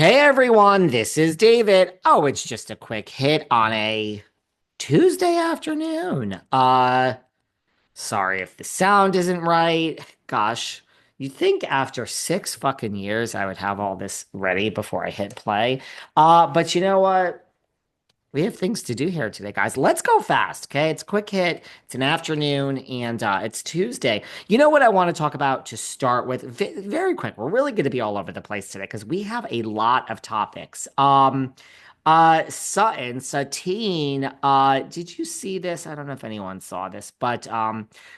Hey everyone, this is David. Oh, it's just a quick hit on a Tuesday afternoon. Sorry if the sound isn't right. Gosh, you'd think after 6 fucking years I would have all this ready before I hit play. But you know what? We have things to do here today, guys. Let's go fast, okay? It's a quick hit. It's an afternoon, and it's Tuesday. You know what I want to talk about to start with? Very quick. We're really going to be all over the place today because we have a lot of topics. Satine, did you see this? I don't know if anyone saw this, but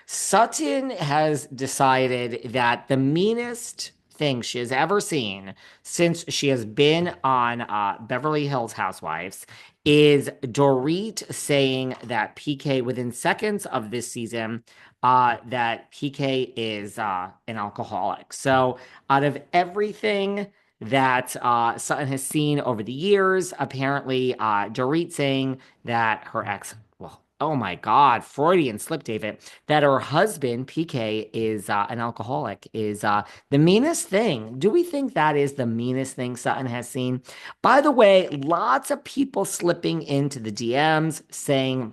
Sutton has decided that the meanest thing she has ever seen since she has been on Beverly Hills Housewives is Dorit saying that PK within seconds of this season, that PK is an alcoholic. So out of everything that Sutton has seen over the years, apparently Dorit saying that her ex, well, oh my God, Freudian slip, David, that her husband, PK, is an alcoholic is the meanest thing. Do we think that is the meanest thing Sutton has seen? By the way, lots of people slipping into the DMs saying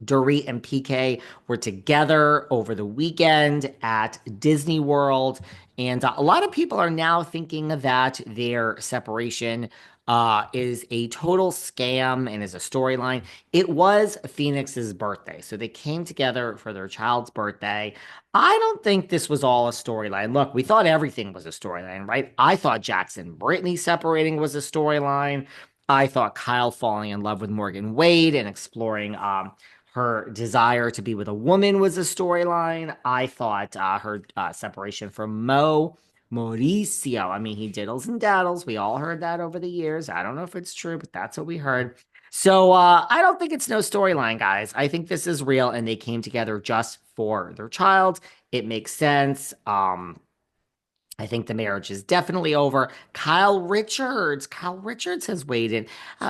Dorit and PK were together over the weekend at Disney World. And a lot of people are now thinking that their separation is a total scam and is a storyline. It was Phoenix's birthday. So they came together for their child's birthday. I don't think this was all a storyline. Look, we thought everything was a storyline, right? I thought Jackson Brittany separating was a storyline. I thought Kyle falling in love with Morgan Wade and exploring her desire to be with a woman was a storyline. I thought her separation from Mauricio. I mean, he diddles and daddles. We all heard that over the years. I don't know if it's true, but that's what we heard. So I don't think it's no storyline, guys. I think this is real, and they came together just for their child. It makes sense. I think the marriage is definitely over. Kyle Richards has weighed in.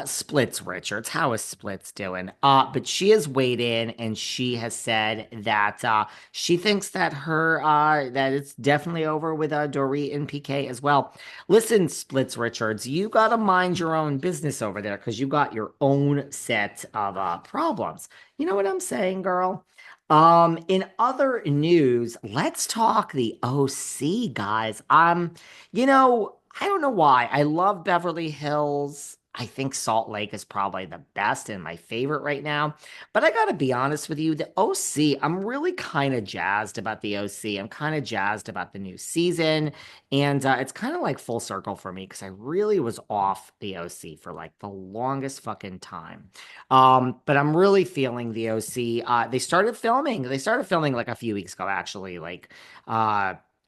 Splits Richards. How is Splits doing? But she has weighed in and she has said that she thinks that that it's definitely over with Dorit and PK as well. Listen, Splits Richards, you gotta mind your own business over there because you got your own set of problems. You know what I'm saying, girl? In other news, let's talk the OC, guys. I don't know why. I love Beverly Hills. I think Salt Lake is probably the best and my favorite right now. But I gotta be honest with you, the OC, I'm really kind of jazzed about the OC. I'm kind of jazzed about the new season. And it's kind of like full circle for me because I really was off the OC for like the longest fucking time. But I'm really feeling the OC. They started filming. They started filming like a few weeks ago, actually, like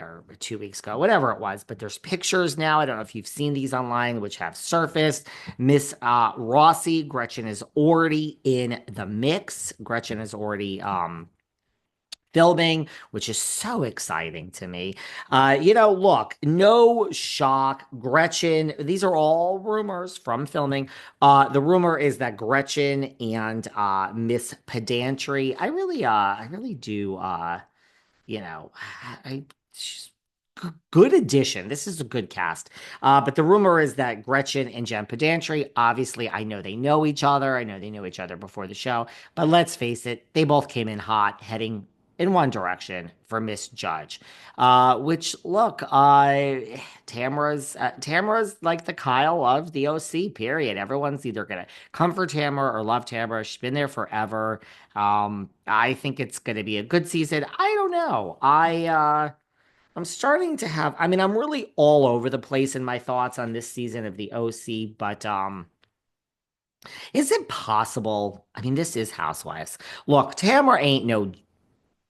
or 2 weeks ago, whatever it was. But there's pictures now. I don't know if you've seen these online, which have surfaced. Miss Rossi, Gretchen is already in the mix. Gretchen is already filming, which is so exciting to me. Look, no shock. Gretchen, these are all rumors from filming. The rumor is that Gretchen and Miss Pedantry, I really do, I, she's good addition. This is a good cast. But the rumor is that Gretchen and Jen Pedantry, obviously, I know they know each other. I know they know each other before the show. But let's face it, they both came in hot, heading in one direction for Miss Judge. Which look, Tamara's like the Kyle of the OC. Period. Everyone's either gonna come for Tamara or love Tamara. She's been there forever. I think it's gonna be a good season. I don't know. I'm starting to have. I mean, I'm really all over the place in my thoughts on this season of the OC. But is it possible? I mean, this is Housewives. Look, Tamara ain't no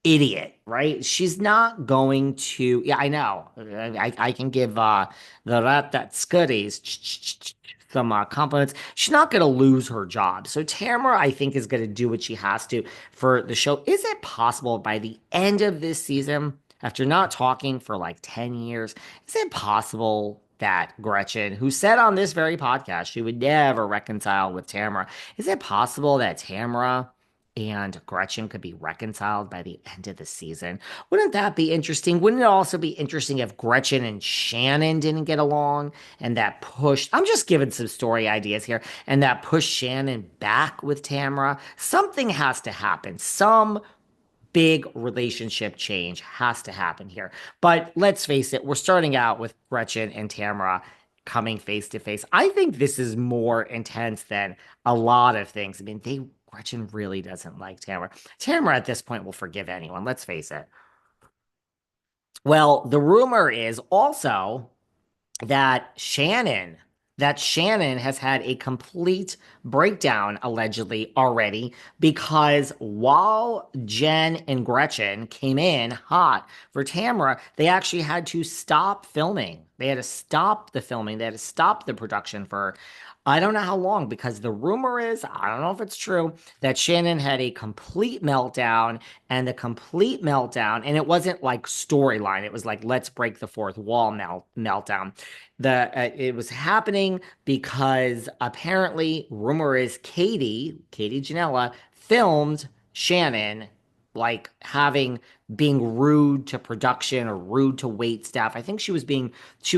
idiot, right? She's not going to. Yeah, I know. I can give the rat that scuddies some compliments. She's not going to lose her job. So Tamara, I think, is going to do what she has to for the show. Is it possible by the end of this season, after not talking for like 10 years, is it possible that Gretchen, who said on this very podcast she would never reconcile with Tamara, is it possible that Tamara and Gretchen could be reconciled by the end of the season. Wouldn't that be interesting? Wouldn't it also be interesting if Gretchen and Shannon didn't get along and that pushed, I'm just giving some story ideas here, and that pushed Shannon back with Tamara? Something has to happen. Some big relationship change has to happen here. But let's face it, we're starting out with Gretchen and Tamara coming face to face. I think this is more intense than a lot of things. I mean, Gretchen really doesn't like Tamara. Tamara at this point will forgive anyone, let's face it. Well, the rumor is also that Shannon has had a complete breakdown allegedly already because while Jen and Gretchen came in hot for Tamara, they actually had to stop filming. They had to stop the filming. They had to stop the production for I don't know how long because the rumor is, I don't know if it's true, that Shannon had a complete meltdown and it wasn't like storyline. It was like, let's break the fourth wall meltdown. It was happening because apparently, rumor is Katie Janela, filmed Shannon like being rude to production or rude to wait staff. I think she was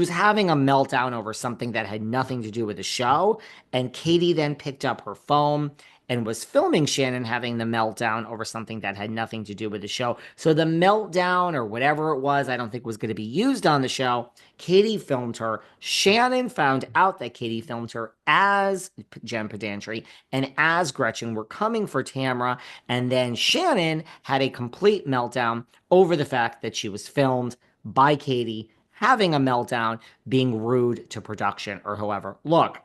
having a meltdown over something that had nothing to do with the show. And Katie then picked up her phone and was filming Shannon having the meltdown over something that had nothing to do with the show. So the meltdown or whatever it was, I don't think was going to be used on the show. Katie filmed her. Shannon found out that Katie filmed her as Jen Pedantry and as Gretchen were coming for Tamara. And then Shannon had a complete meltdown over the fact that she was filmed by Katie having a meltdown, being rude to production or whoever. Look,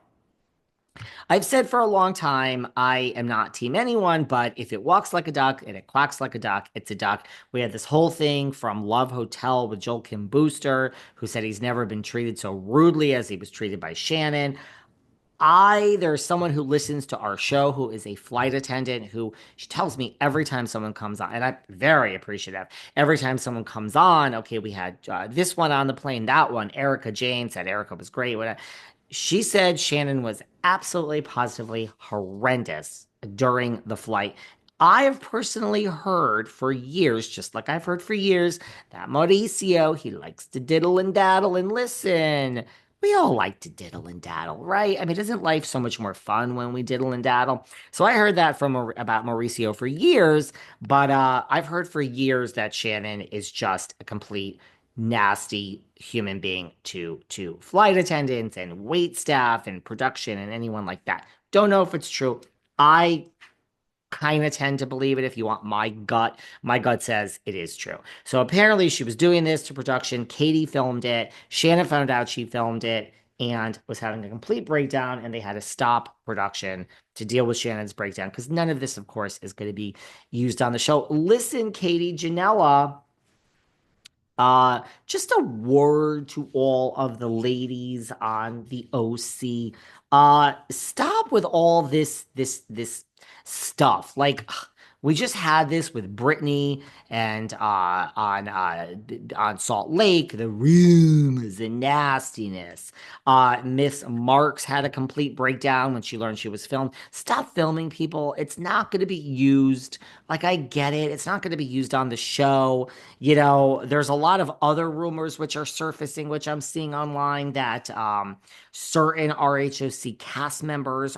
I've said for a long time, I am not team anyone, but if it walks like a duck and it quacks like a duck, it's a duck. We had this whole thing from Love Hotel with Joel Kim Booster, who said he's never been treated so rudely as he was treated by Shannon. There's someone who listens to our show who is a flight attendant who she tells me every time someone comes on, and I'm very appreciative. Every time someone comes on, okay, we had this one on the plane, that one. Erica Jane said Erica was great. She said Shannon was absolutely positively horrendous during the flight. I have personally heard for years, just like I've heard for years, that Mauricio, he likes to diddle and daddle and listen. We all like to diddle and daddle, right? I mean, isn't life so much more fun when we diddle and daddle? So I heard that from about Mauricio for years, but I've heard for years that Shannon is just a complete nasty human being to flight attendants and wait staff and production and anyone like that. Don't know if it's true. I kind of tend to believe it if you want my gut. My gut says it is true. So apparently she was doing this to production. Katie filmed it. Shannon found out she filmed it and was having a complete breakdown, and they had to stop production to deal with Shannon's breakdown because none of this, of course, is going to be used on the show. Listen, Katie Janela, just a word to all of the ladies on the OC. Stop with all this stuff. Like we just had this with Brittany and on Salt Lake, the rumors, the nastiness. Miss Marks had a complete breakdown when she learned she was filmed. Stop filming people. It's not going to be used. Like I get it. It's not going to be used on the show. You know, there's a lot of other rumors which are surfacing, which I'm seeing online that certain RHOC cast members